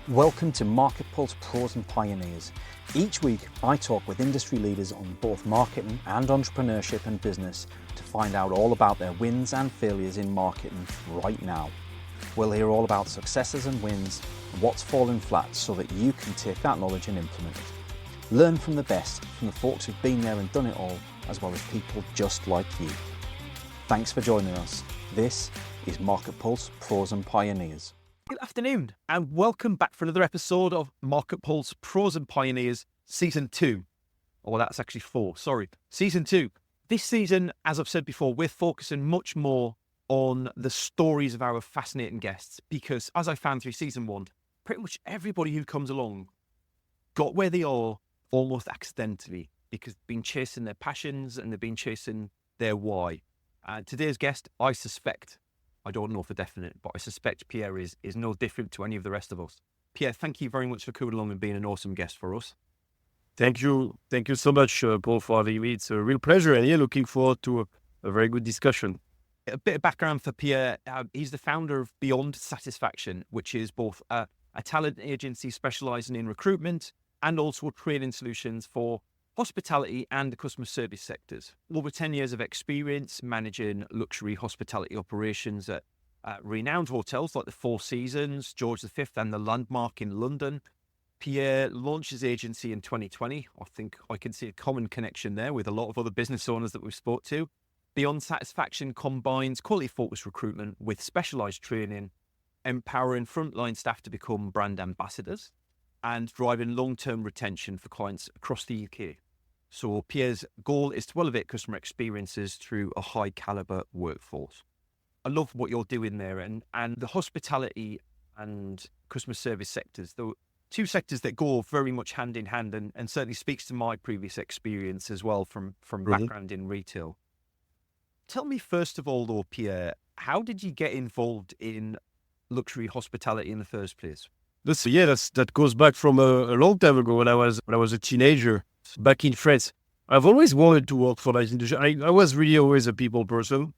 Welcome to MarketPulse Pros and Pioneers. Each week, I talk with industry leaders on both marketing and entrepreneurship and business to find out all about their wins and failures in marketing right now. We'll hear all about successes and wins and what's fallen flat so that you can take that knowledge and implement it. Learn from the best, from the folks who've been there and done it all, as well as people just like you. Thanks for joining us. This is MarketPulse Pros and Pioneers. Good afternoon and welcome back for another episode of MarketPulse Pros and Pioneers Season 2. Oh, that's actually 4, sorry. Season 2. This season, as I've said before, we're focusing much more on the stories of our fascinating guests because, as I found through Season 1, pretty much everybody who comes along got where they are almost accidentally because they've been chasing their passions and they've been chasing their why. Today's guest, I don't know for definite, but I suspect Pierre is no different to any of the rest of us. Pierre, thank you very much for coming along and being an awesome guest for us. Thank you so much, Paul, for having me. It's a real pleasure, and looking forward to a very good discussion. A bit of background for Pierre. He's the founder of Beyond Satisfaction, which is both a talent agency specialising in recruitment and also training solutions for hospitality and the customer service sectors. Over 10 years of experience managing luxury hospitality operations at renowned hotels like the Four Seasons, George V and the Landmark in London. Pierre launched his agency in 2020. I think I can see a common connection there with a lot of other business owners that we've spoke to. Beyond Satisfaction combines quality-focused recruitment with specialised training, empowering frontline staff to become brand ambassadors and driving long-term retention for clients across the UK. So Pierre's goal is to elevate customer experiences through a high-calibre workforce. I love what you're doing there, and the hospitality and customer service sectors, the two sectors that go very much hand in hand, and certainly speaks to my previous experience as well from background in retail. Tell me first of all, though, Pierre, how did you get involved in luxury hospitality in the first place? That goes back from a long time ago when I was a teenager back in France. I've always wanted to work for that industry. I was really always a people person,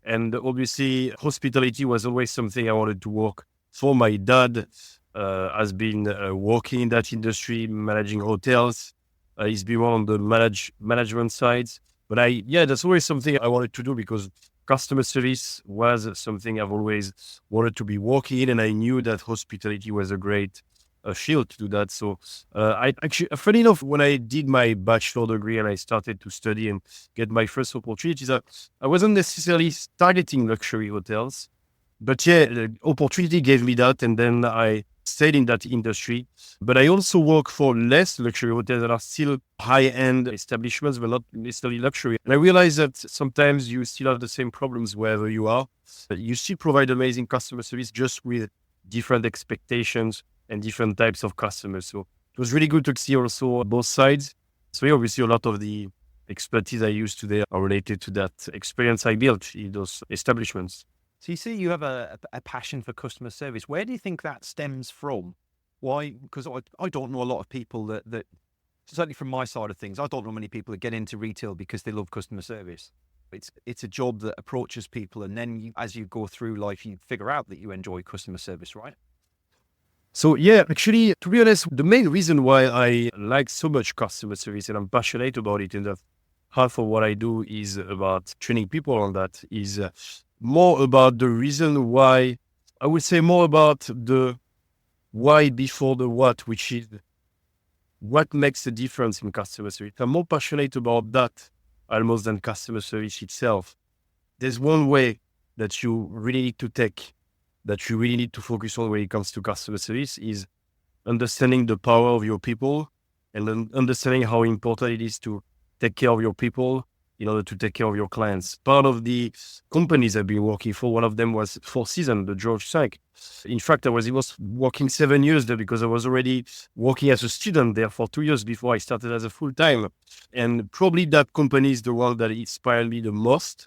and obviously hospitality was always something I wanted to work for. My dad has been working in that industry, managing hotels. He's been on the management side, but that's always something I wanted to do because customer service was something I've always wanted to be working in, and I knew that hospitality was a great field to do that. So I actually, funny enough, when I did my bachelor degree and I started to study and get my first opportunities, I wasn't necessarily targeting luxury hotels, but the opportunity gave me that, and then I stayed in that industry. But I also work for less luxury hotels that are still high-end establishments, but not necessarily luxury. And I realized that sometimes you still have the same problems wherever you are. But you still provide amazing customer service, just with different expectations and different types of customers. So it was really good to see also both sides. So obviously a lot of the expertise I use today are related to that experience I built in those establishments. So you see you have a passion for customer service. Where do you think that stems from? Why? Because I don't know a lot of people that, certainly from my side of things, I don't know many people that get into retail because they love customer service. It's a job that approaches people, and then as you go through life, you figure out that you enjoy customer service, right? So actually, to be honest, the main reason why I like so much customer service and I'm passionate about it, and that half of what I do is about training people on that, is more about the reason why. I would say more about the why before the what, which is what makes the difference in customer service. I'm more passionate about that almost than customer service itself. There's one way that you really need to take, that you really need to focus on when it comes to customer service, is understanding the power of your people and then understanding how important it is to take care of your people in order to take care of your clients. Part of the companies I've been working for, one of them was Four Seasons, the George V. In fact, I was working 7 years there because I was already working as a student there for 2 years before I started as a full-time. And probably that company is the one that inspired me the most,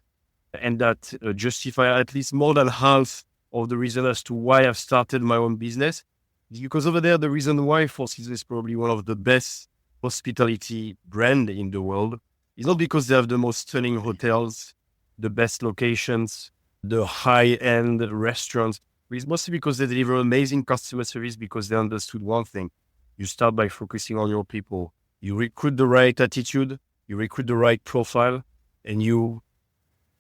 and that justify at least more than half of the reason as to why I've started my own business. Because over there, the reason why Four Seasons is probably one of the best hospitality brand in the world is not because they have the most stunning hotels, the best locations, the high-end restaurants, It's mostly because they deliver amazing customer service because they understood one thing. You start by focusing on your people. You recruit the right attitude, you recruit the right profile, and you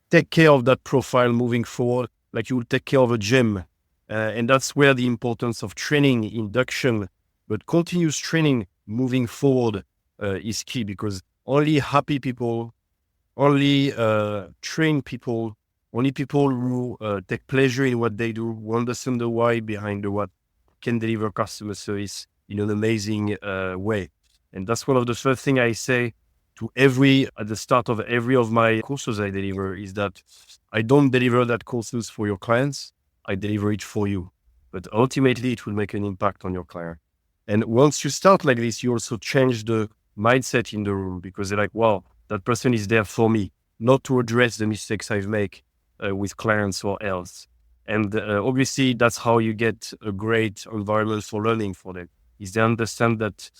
take care of that profile moving forward, like you will take care of a gym. And that's where the importance of training, induction, but continuous training moving forward is key, because only happy people, only trained people, only people who take pleasure in what they do, who understand the why behind the what, can deliver customer service in an amazing way. And that's one of the first things I say to at the start of every of my courses I deliver, is that I don't deliver that courses for your clients, I deliver it for you. But ultimately it will make an impact on your client. And once you start like this, you also change the mindset in the room, because they're like, wow, that person is there for me, not to address the mistakes I've made with clients or else. And obviously that's how you get a great environment for learning for them, is they understand that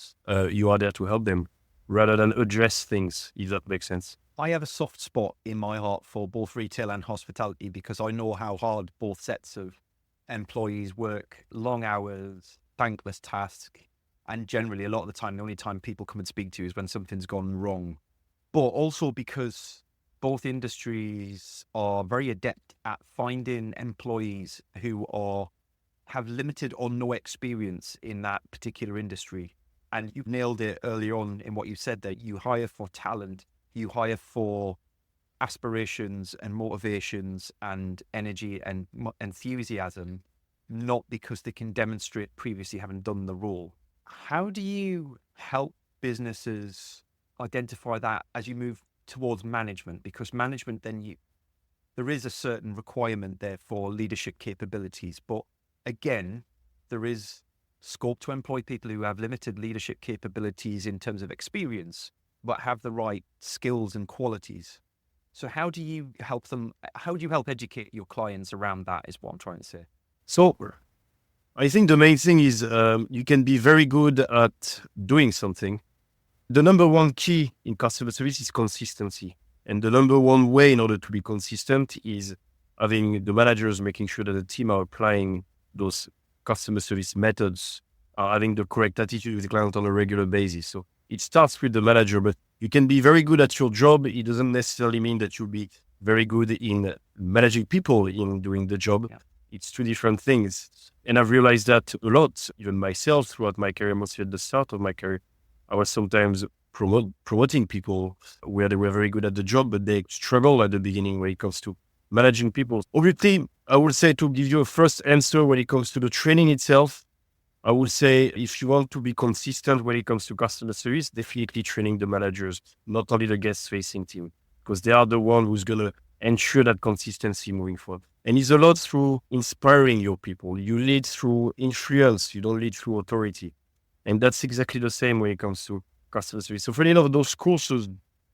you are there to help them rather than address things, if that makes sense. I have a soft spot in my heart for both retail and hospitality, because I know how hard both sets of employees work, long hours, thankless tasks, and generally a lot of the time, the only time people come and speak to you is when something's gone wrong. But also because both industries are very adept at finding employees who have limited or no experience in that particular industry. And you've nailed it earlier on in what you said, that you hire for talent, you hire for aspirations and motivations and energy and enthusiasm, not because they can demonstrate previously having done the role. How do you help businesses identify that as you move towards management? Because management, then there is a certain requirement there for leadership capabilities, but again, there is scope to employ people who have limited leadership capabilities in terms of experience, but have the right skills and qualities. So how do you help them? How do you help educate your clients around that, is what I'm trying to say. So I think the main thing is you can be very good at doing something. The number one key in customer service is consistency. And the number one way in order to be consistent is having the managers making sure that the team are applying those customer service methods, are having the correct attitude with the client on a regular basis. So it starts with the manager, but you can be very good at your job. It doesn't necessarily mean that you'll be very good in managing people in doing the job. Yeah. It's two different things. And I've realized that a lot, even myself throughout my career, mostly at the start of my career. I was sometimes promoting people where they were very good at the job, but they struggle at the beginning when it comes to managing people. Obviously, I would say, to give you a first answer when it comes to the training itself, I would say if you want to be consistent when it comes to customer service, definitely training the managers, not only the guest-facing team, because they are the one who's going to ensure that consistency moving forward. And it's a lot through inspiring your people. You lead through influence, you don't lead through authority. And that's exactly the same when it comes to customer service. So for any of those courses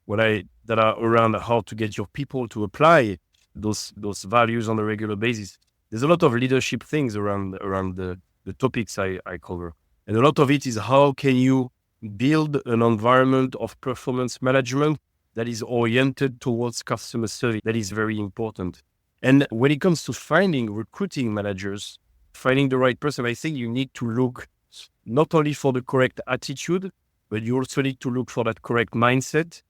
that are around how to get your people to apply those values on a regular basis, there's a lot of leadership things around the topics I cover. And a lot of it is how can you build an environment of performance management that is oriented towards customer service. That is very important. And when it comes to recruiting managers, finding the right person, I think you need to look not only for the correct attitude, but you also need to look for that correct mindset,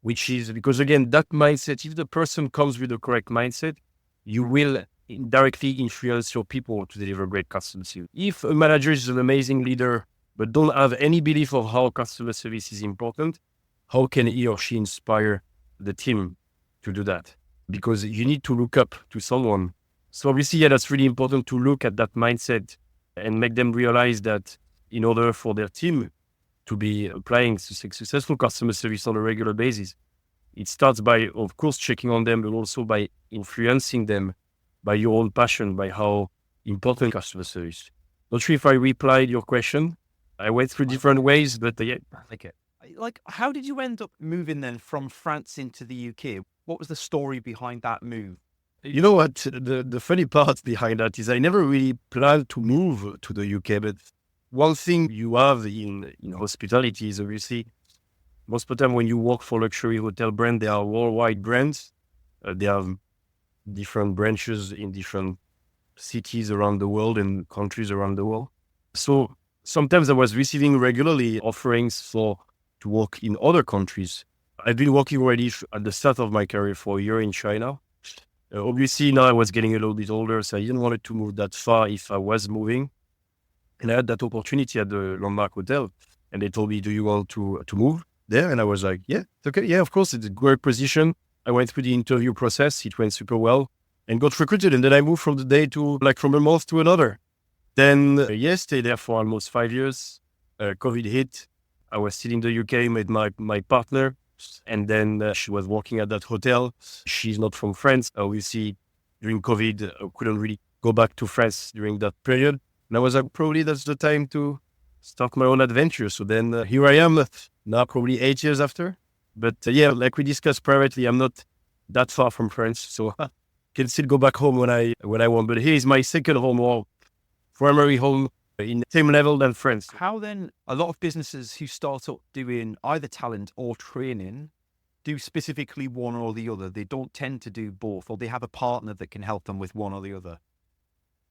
which is because, again, that mindset, if the person comes with the correct mindset, you will indirectly influence your people to deliver great customer service. If a manager is an amazing leader, but don't have any belief of how customer service is important, how can he or she inspire the team to do that? Because you need to look up to someone. So obviously, that's really important to look at that mindset and make them realize that in order for their team to be applying successful customer service on a regular basis, it starts by, of course, checking on them, but also by influencing them by your own passion, by how important customer service. Not sure if I replied your question. I went through different ways, but yeah. Like, how did you end up moving then from France into the UK? What was the story behind that move? You know what? The funny part behind that is I never really planned to move to the UK, but one thing you have in hospitality is obviously most of the time when you work for luxury hotel brand, they are worldwide brands. They have different branches in different cities around the world and countries around the world. So sometimes I was receiving regularly offerings to work in other countries. I've been working already at the start of my career for a year in China. Obviously, now I was getting a little bit older, so I didn't want to move that far if I was moving. And I had that opportunity at the Landmark Hotel. And they told me, do you want to move there? And I was like, yeah, it's okay. Yeah, of course, it's a great position. I went through the interview process. It went super well and got recruited. And then I moved from the day to from a month to another. Then, stayed there for almost 5 years. COVID hit. I was still in the UK, met my partner. And then she was working at that hotel. She's not from France. Obviously, during COVID, I couldn't really go back to France during that period. And I was like, probably that's the time to start my own adventure. So then here I am now, probably 8 years after. But like we discussed privately, I'm not that far from France. So I can still go back home when I want. But here is my second home, or primary home, in the same level than France. How then, a lot of businesses who start up doing either talent or training do specifically one or the other. They don't tend to do both, or they have a partner that can help them with one or the other.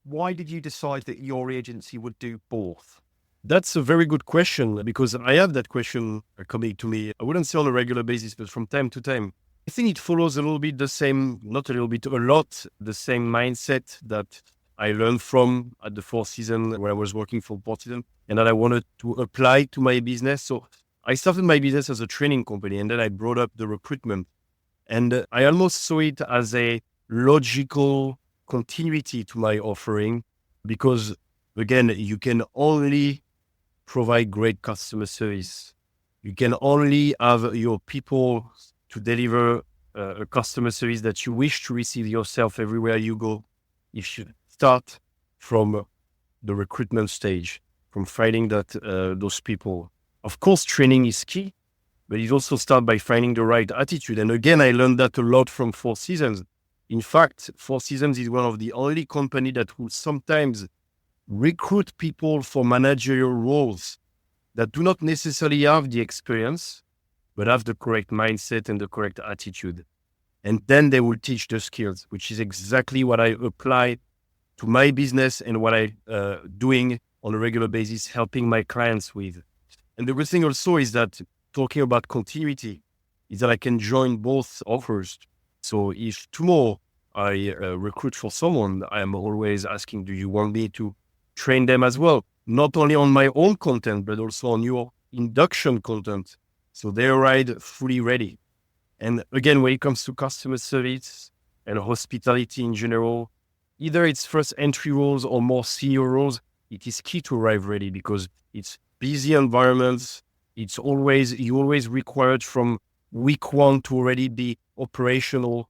Why did you decide that your agency would do both? That's a very good question, because I have that question coming to me. I wouldn't say on a regular basis, but from time to time. I think it follows a little bit the same, not a little bit, a lot, the same mindset that I learned from at the Four Seasons when I was working for Portland, and that I wanted to apply to my business. So I started my business as a training company, and then I brought up the recruitment. And I almost saw it as a logical continuity to my offering, because, again, you can only provide great customer service. You can only have your people to deliver a customer service that you wish to receive yourself everywhere you go. If you start from the recruitment stage, from finding those people. Of course, training is key, but it also starts by finding the right attitude. And again, I learned that a lot from Four Seasons. In fact, Four Seasons is one of the only companies that will sometimes recruit people for managerial roles that do not necessarily have the experience, but have the correct mindset and the correct attitude. And then they will teach the skills, which is exactly what I apply to my business and what I'm doing on a regular basis, helping my clients with. And the good thing also is that, talking about continuity, is that I can join both offers. So if tomorrow I recruit for someone, I am always asking, do you want me to train them as well? Not only on my own content, but also on your induction content. So they arrive fully ready. And again, when it comes to customer service and hospitality in general, either it's first entry roles or more senior roles, it is key to arrive ready, because it's busy environments. You're always required from week one to already be operational.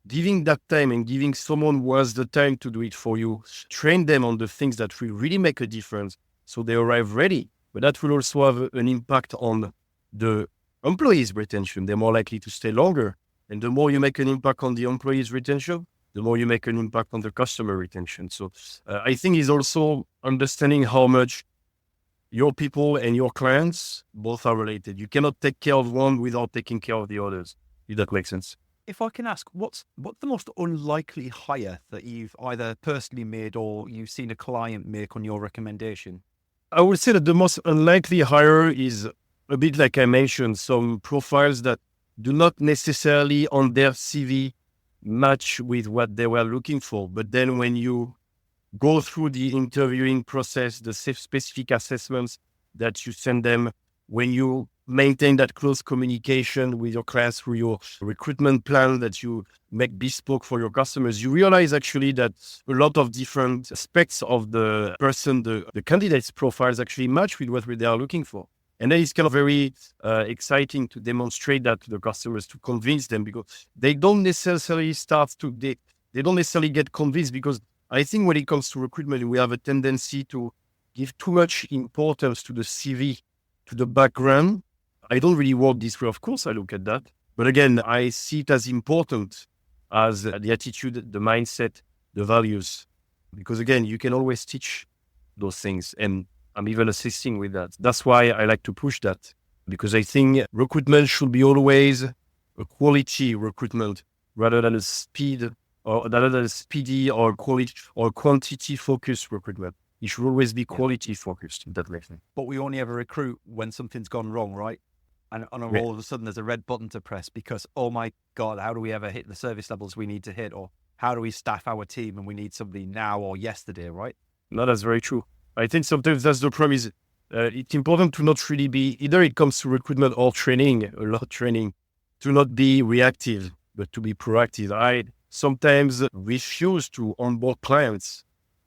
Giving that time and giving someone who has the time to do it for you, train them on the things that will really make a difference so they arrive ready. But that will also have an impact on the employees' retention. They're more likely to stay longer. And the more you make an impact on the employees' retention, the more you make an impact on the customer retention. So I think it's also understanding how much your people and your clients both are related. You cannot take care of one without taking care of the others, if that makes sense. If I can ask, what's the most unlikely hire that you've either personally made or you've seen a client make on your recommendation? I would say that the most unlikely hire is a bit like I mentioned, some profiles that do not necessarily on their CV match with what they were looking for. But then when you go through the interviewing process, the specific assessments that you send them, when you maintain that close communication with your clients through your recruitment plan that you make bespoke for your customers, you realize actually that a lot of different aspects of the person, the candidate's profiles actually match with what they are looking for. And then it's kind of very exciting to demonstrate that to the customers, to convince them, because they don't necessarily they don't necessarily get convinced, because I think when it comes to recruitment, we have a tendency to give too much importance to the CV, to the background. I don't really work this way, of course, I look at that. But again, I see it as important as the attitude, the mindset, the values. Because again, you can always teach those things. And I'm even assisting with that. That's why I like to push that. Because I think recruitment should be always a quality recruitment rather than a speed or that is speedy or quality or quantity focused recruitment. It should always be quality focused. That makes sense. But we only ever recruit when something's gone wrong, right? And all of a sudden there's a red button to press because, oh my God, how do we ever hit the service levels we need to hit? Or how do we staff our team and we need somebody now or yesterday, right? No, that's very true. I think sometimes that's the problem is it's important to not really be, either it comes to recruitment or training, a lot of training, to not be reactive, but to be proactive. I sometimes refuse to onboard clients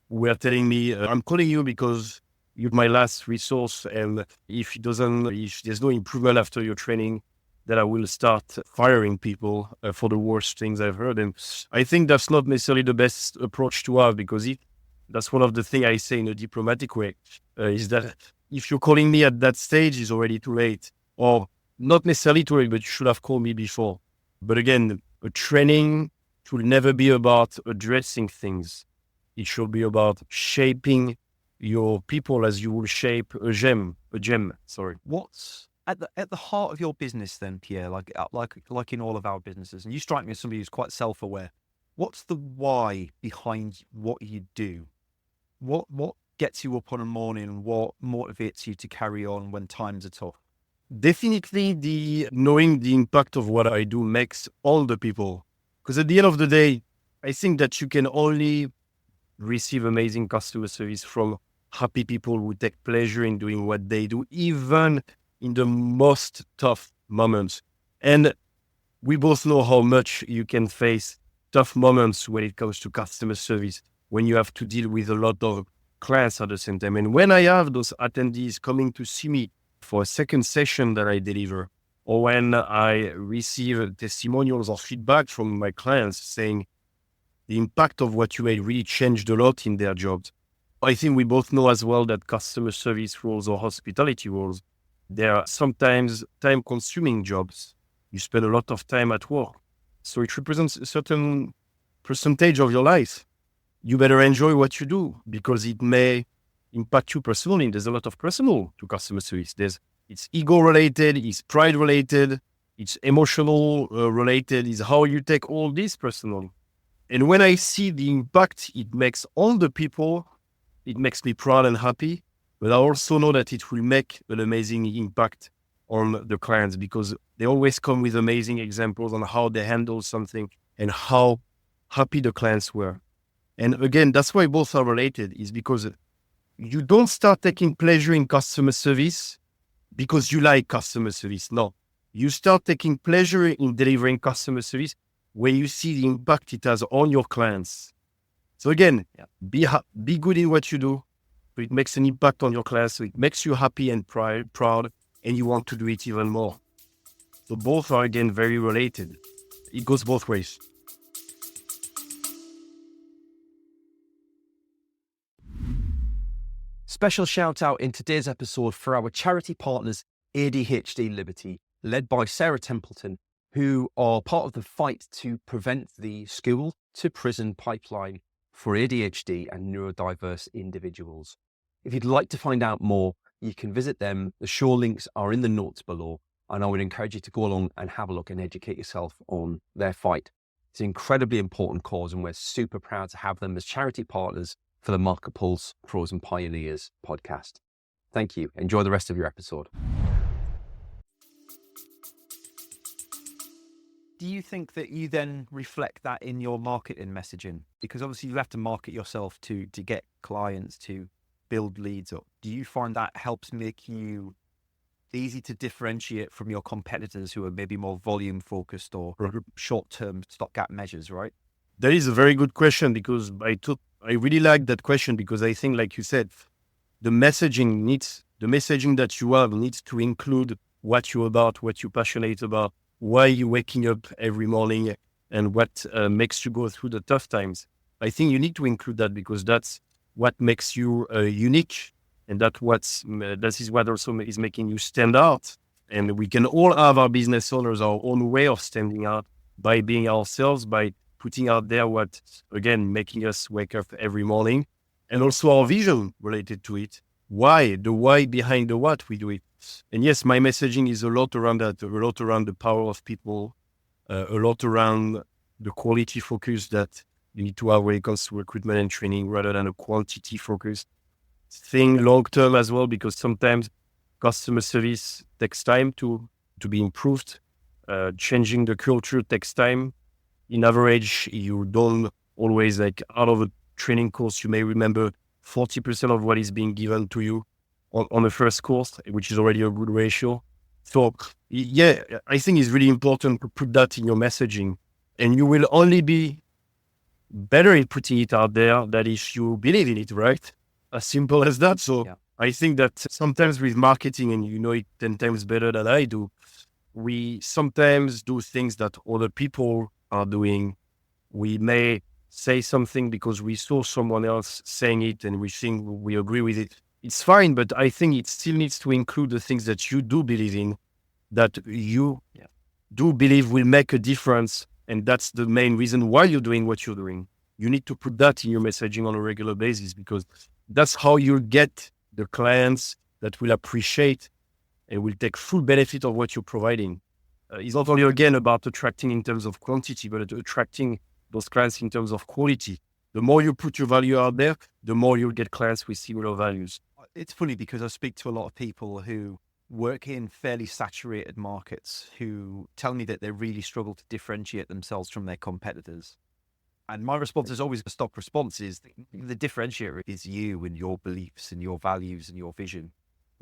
who are telling me, I'm calling you because you're my last resource. And if there's no improvement after your training, then I will start firing people for the worst things I've heard. And I think that's not necessarily the best approach to have, because that's one of the things I say in a diplomatic way, is that if you're calling me at that stage, it's already too late. Or not necessarily too late, but you should have called me before. But again, a training should never be about addressing things. It should be about shaping your people as you will shape a gem. What's at the heart of your business then, Pierre, like in all of our businesses, and you strike me as somebody who's quite self-aware. What's the why behind what you do? What gets you up on a morning and what motivates you to carry on when times are tough? Definitely knowing the impact of what I do makes all the people. Because at the end of the day, I think that you can only receive amazing customer service from happy people who take pleasure in doing what they do, even in the most tough moments. And we both know how much you can face tough moments when it comes to customer service, when you have to deal with a lot of clients at the same time. And when I have those attendees coming to see me for a second session that I deliver, or when I receive testimonials or feedback from my clients saying the impact of what you made really changed a lot in their jobs. I think we both know as well that customer service roles or hospitality roles, they are sometimes time-consuming jobs. You spend a lot of time at work. So it represents a certain percentage of your life. You better enjoy what you do because it may impact you personally. There's a lot of personal to customer service. It's ego-related, it's pride-related, it's emotional related, it's how you take all this personal. And when I see the impact it makes on the people, it makes me proud and happy. But I also know that it will make an amazing impact on the clients because they always come with amazing examples on how they handle something and how happy the clients were. And again, that's why both are related, is because you don't start taking pleasure in customer service because you like customer service. No, you start taking pleasure in delivering customer service when you see the impact it has on your clients. So again, be good in what you do. So it makes an impact on your clients. So it makes you happy and proud, and you want to do it even more. So both are again very related. It goes both ways. Special shout out in today's episode for our charity partners, ADHD Liberty, led by Sarah Templeton, who are part of the fight to prevent the school to prison pipeline for ADHD and neurodiverse individuals. If you'd like to find out more, you can visit them. The show links are in the notes below, and I would encourage you to go along and have a look and educate yourself on their fight. It's an incredibly important cause, and we're super proud to have them as charity partners for the MarketPulse Pros and Pioneers podcast. Thank you. Enjoy the rest of your episode. Do you think that you then reflect that in your marketing messaging? Because obviously you have to market yourself to get clients, to build leads up. Do you find that helps make you easy to differentiate from your competitors who are maybe more volume focused or short-term stopgap measures, right? That is a very good question because I really like that question because I think, like you said, the messaging that you have needs to include what you're about, what you're passionate about, why you're waking up every morning, and what makes you go through the tough times. I think you need to include that because that's what makes you unique, and that is what also is making you stand out. And we can all have our business owners our own way of standing out by being ourselves, by putting out there what, again, making us wake up every morning, and also our vision related to it. Why? The why behind the what we do it. And yes, my messaging is a lot around that, a lot around the power of people, a lot around the quality focus that you need to have when it comes to recruitment and training rather than a quantity focused thing long term as well, because sometimes customer service takes time to be improved. Changing the culture takes time. In average, you don't always, like, out of a training course, you may remember 40% of what is being given to you on the first course, which is already a good ratio. So yeah, I think it's really important to put that in your messaging, and you will only be better at putting it out there that if you believe in it, right? As simple as that. So Yeah. I think that sometimes with marketing, and you know it 10 times better than I do, we sometimes do things that other people are doing. We may say something because we saw someone else saying it and we think we agree with it. It's fine, but I think it still needs to include the things that you do believe in, that you do believe will make a difference. And that's the main reason why you're doing what you're doing. You need to put that in your messaging on a regular basis, because that's how you'll get the clients that will appreciate and will take full benefit of what you're providing. It's not only, again, about attracting in terms of quantity, but attracting those clients in terms of quality. The more you put your value out there, the more you'll get clients with similar values. It's funny because I speak to a lot of people who work in fairly saturated markets who tell me that they really struggle to differentiate themselves from their competitors. And my response is always a stock response is the differentiator is you and your beliefs and your values and your vision.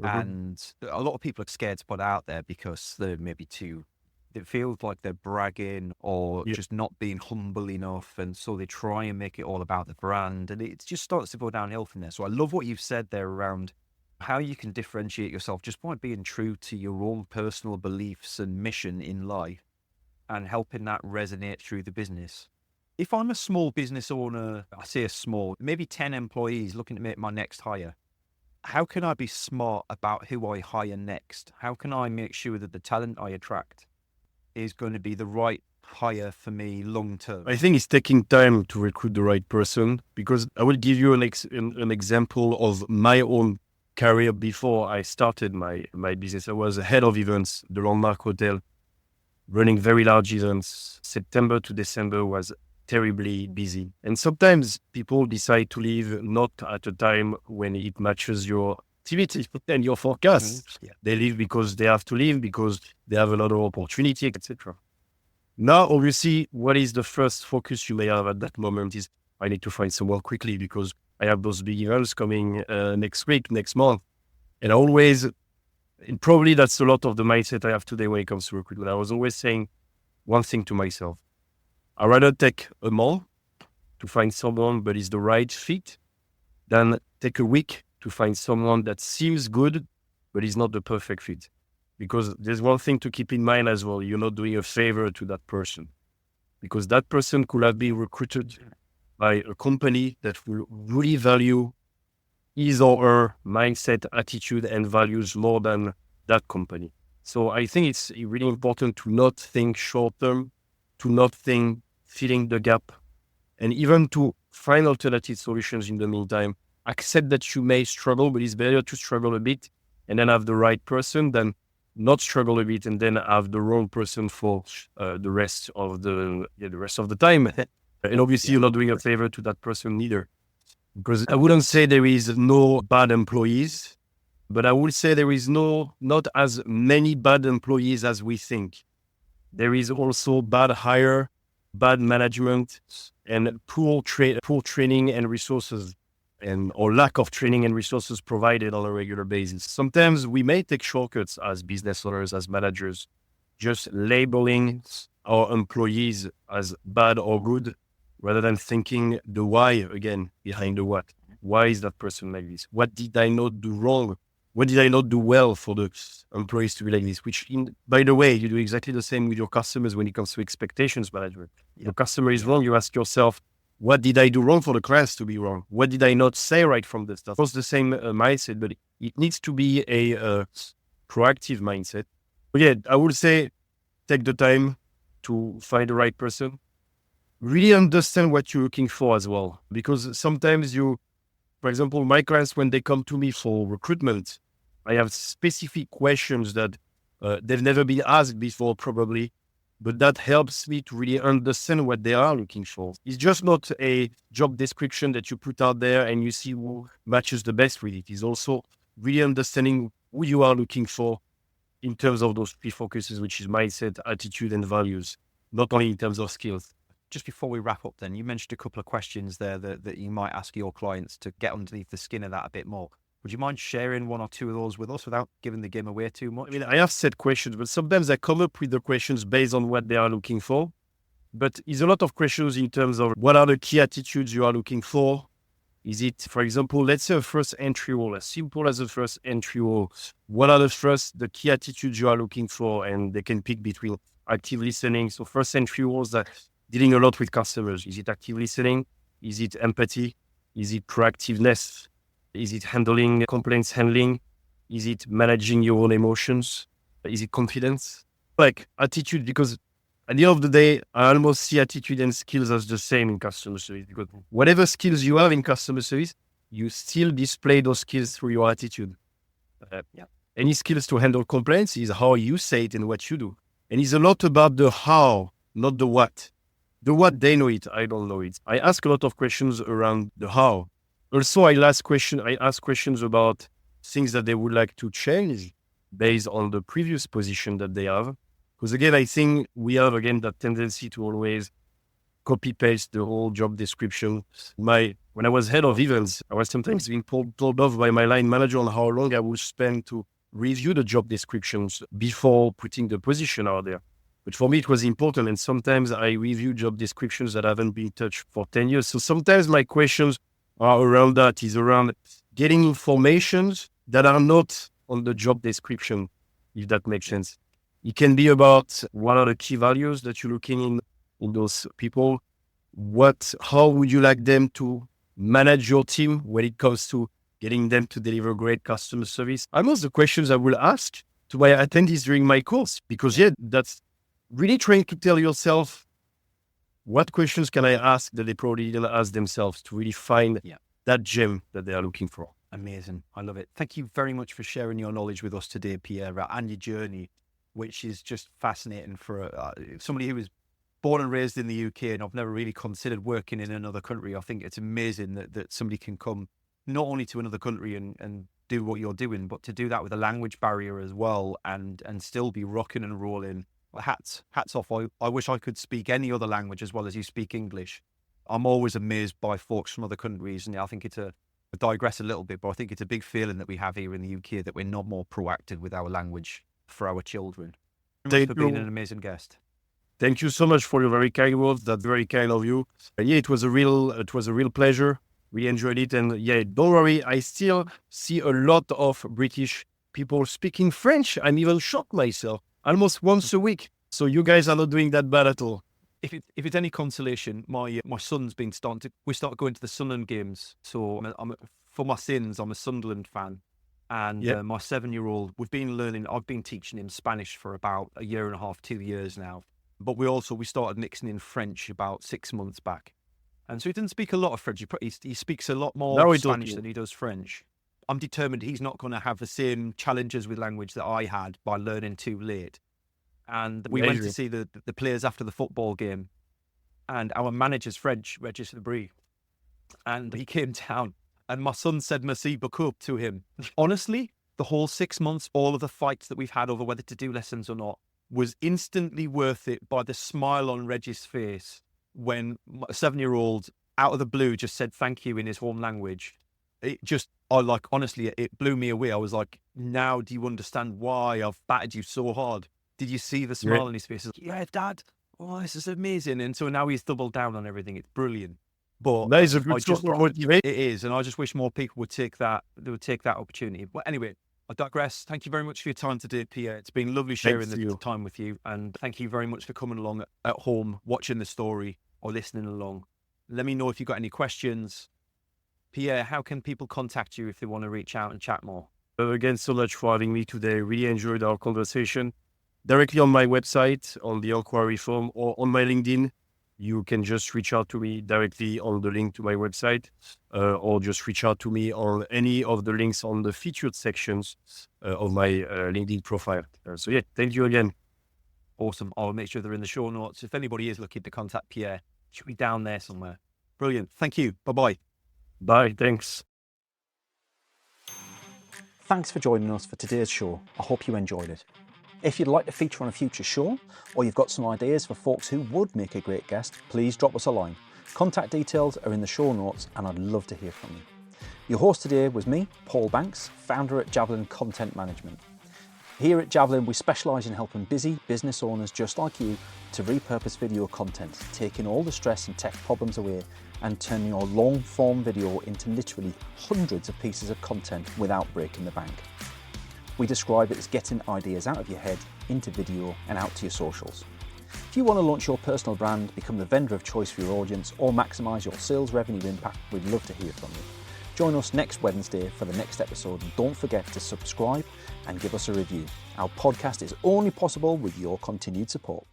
Mm-hmm. And a lot of people are scared to put out there because they're maybe it feels like they're bragging or just not being humble enough. And so they try and make it all about the brand, and it just starts to go downhill from there. So I love what you've said there around how you can differentiate yourself just by being true to your own personal beliefs and mission in life and helping that resonate through the business. If I'm a small business owner, I say a small, maybe 10 employees looking to make my next hire, how can I be smart about who I hire next? How can I make sure that the talent I attract is going to be the right hire for me long term? I think it's taking time to recruit the right person, because I will give you an example of my own career. Before I started my business, I was a head of events, the Landmark Hotel, running very large events. September to December was terribly busy. And sometimes people decide to leave not at a time when it matches your activity and your forecast. Mm-hmm. Yeah. They leave because they have to leave, because they have a lot of opportunity, etc. Now, obviously, what is the first focus you may have at that moment is, I need to find someone quickly because I have those big events coming next week, next month. And probably that's a lot of the mindset I have today when it comes to recruitment. I was always saying one thing to myself: I'd rather take a month to find someone but is the right fit than take a week to find someone that seems good but is not the perfect fit. Because there's one thing to keep in mind as well: you're not doing a favor to that person, because that person could have been recruited by a company that will really value his or her mindset, attitude, and values more than that company. So I think it's really important to not think short term, to not think filling the gap, and even to find alternative solutions in the meantime. Accept that you may struggle, but it's better to struggle a bit and then have the right person than not struggle a bit and then have the wrong person for the rest of the time. And obviously, you're not doing a favor to that person neither. Because I wouldn't say there is no bad employees, but I would say there is not as many bad employees as we think. There is also bad hire, bad management, and poor training and resources, or lack of training and resources provided on a regular basis. Sometimes we may take shortcuts as business owners, as managers, just labeling our employees as bad or good, rather than thinking the why again behind the what. Why is that person like this? What did I not do wrong? What did I not do well for the employees to be like this? By the way, you do exactly the same with your customers when it comes to expectations management. Your customer is wrong, you ask yourself, what did I do wrong for the clients to be wrong? What did I not say right from the start? It's the same mindset, but it needs to be a proactive mindset. But yeah, I would say take the time to find the right person. Really understand what you're looking for as well. Because sometimes for example, my clients, when they come to me for recruitment, I have specific questions that they've never been asked before probably. but that helps me to really understand what they are looking for. It's just not a job description that you put out there and you see who matches the best with it. It's also really understanding who you are looking for in terms of those three focuses, which is mindset, attitude, and values, not only in terms of skills. Just before we wrap up then, you mentioned a couple of questions there that you might ask your clients to get underneath the skin of that a bit more. Would you mind sharing one or two of those with us without giving the game away too much? I mean, I have set questions, but sometimes I come up with the questions based on what they are looking for. But it's a lot of questions in terms of what are the key attitudes you are looking for? Is it, for example, let's say a first entry role, as simple as a first entry role. What are the key attitudes you are looking for? And they can pick between active listening. So first entry roles that dealing a lot with customers. Is it active listening? Is it empathy? Is it proactiveness? Is it handling complaints handling? Is it managing your own emotions? Is it confidence? Like attitude, because at the end of the day, I almost see attitude and skills as the same in customer service, because whatever skills you have in customer service, you still display those skills through your attitude. Any skills to handle complaints is how you say it and what you do. And it's a lot about the how, not the what. The what, they know it, I don't know it. I ask a lot of questions around the how. Also, I ask questions about things that they would like to change based on the previous position that they have. Because again, I think we have, that tendency to always copy-paste the whole job description. When I was head of events, I was sometimes being told off by my line manager on how long I would spend to review the job descriptions before putting the position out there. But for me, it was important. And sometimes I review job descriptions that haven't been touched for 10 years. So sometimes my questions are around that, is around getting informations that are not on the job description, if that makes sense. It can be about what are the key values that you're looking in those people. How would you like them to manage your team when it comes to getting them to deliver great customer service? Almost the questions I will ask to my attendees during my course, because that's really trying to tell yourself, what questions can I ask that they probably didn't ask themselves to really find that gem that they are looking for. Amazing. I love it. Thank you very much for sharing your knowledge with us today, Pierre, and your journey, which is just fascinating for somebody who was born and raised in the UK, and I've never really considered working in another country. I think it's amazing that somebody can come not only to another country and do what you're doing, but to do that with a language barrier as well, and still be rocking and rolling. Hats off. I wish I could speak any other language as well as you speak English. I'm always amazed by folks from other countries, and I think I digress a little bit, but I think it's a big feeling that we have here in the UK that we're not more proactive with our language for our children. Thank you for being an amazing guest. Thank you so much for your very kind words. That's very kind of you. It was a real pleasure. We enjoyed it, and don't worry. I still see a lot of British people speaking French. I'm even shocked myself. Almost once a week. So you guys are not doing that bad at all. If it's any consolation, my son's been we started going to the Sunderland games. So for my sins, I'm a Sunderland fan. And my 7-year-old, I've been teaching him Spanish for about a year and a half, 2 years now. But we started mixing in French about 6 months back. And so he doesn't speak a lot of French. He speaks a lot more Spanish than he does French. I'm determined he's not going to have the same challenges with language that I had by learning too late. And we went to see the players after the football game, and our manager's French, Regis Lebris, and he came down, and my son said "Merci beaucoup" to him. Honestly, the whole 6 months, all of the fights that we've had over whether to do lessons or not, was instantly worth it by the smile on Regis' face when a 7-year-old out of the blue just said thank you in his home language. Honestly, it blew me away. I was like, now do you understand why I've battered you so hard? Did you see the smile on his face? Yeah, Dad. Oh, this is amazing. And so now he's doubled down on everything. It's brilliant. But that is a good source of motivation. It is, and I just wish more people would take that. They would take that opportunity. But anyway, I digress. Thank you very much for your time today, Pierre. It's been lovely sharing the time with you, and thank you very much for coming along at home, watching the story or listening along. Let me know if you've got any questions. Pierre, how can people contact you if they want to reach out and chat more? Again, so much for having me today. Really enjoyed our conversation. Directly on my website, on the inquiry form, or on my LinkedIn, you can just reach out to me directly on the link to my website, or just reach out to me on any of the links on the featured sections of my LinkedIn profile. Thank you again. Awesome. I'll make sure they're in the show notes. If anybody is looking to contact Pierre, it should be down there somewhere. Brilliant. Thank you. Bye-bye. Bye. Thanks. Thanks for joining us for today's show. I hope you enjoyed it. If you'd like to feature on a future show, or you've got some ideas for folks who would make a great guest, please drop us a line. Contact details are in the show notes and I'd love to hear from you. Your host today was me, Paul Banks, founder at Javelin Content Management. Here at Javelin, we specialise in helping busy business owners just like you to repurpose video content, taking all the stress and tech problems away and turning your long-form video into literally hundreds of pieces of content without breaking the bank. We describe it as getting ideas out of your head, into video and out to your socials. If you want to launch your personal brand, become the vendor of choice for your audience or maximise your sales revenue impact, we'd love to hear from you. Join us next Wednesday for the next episode and don't forget to subscribe and give us a review. Our podcast is only possible with your continued support.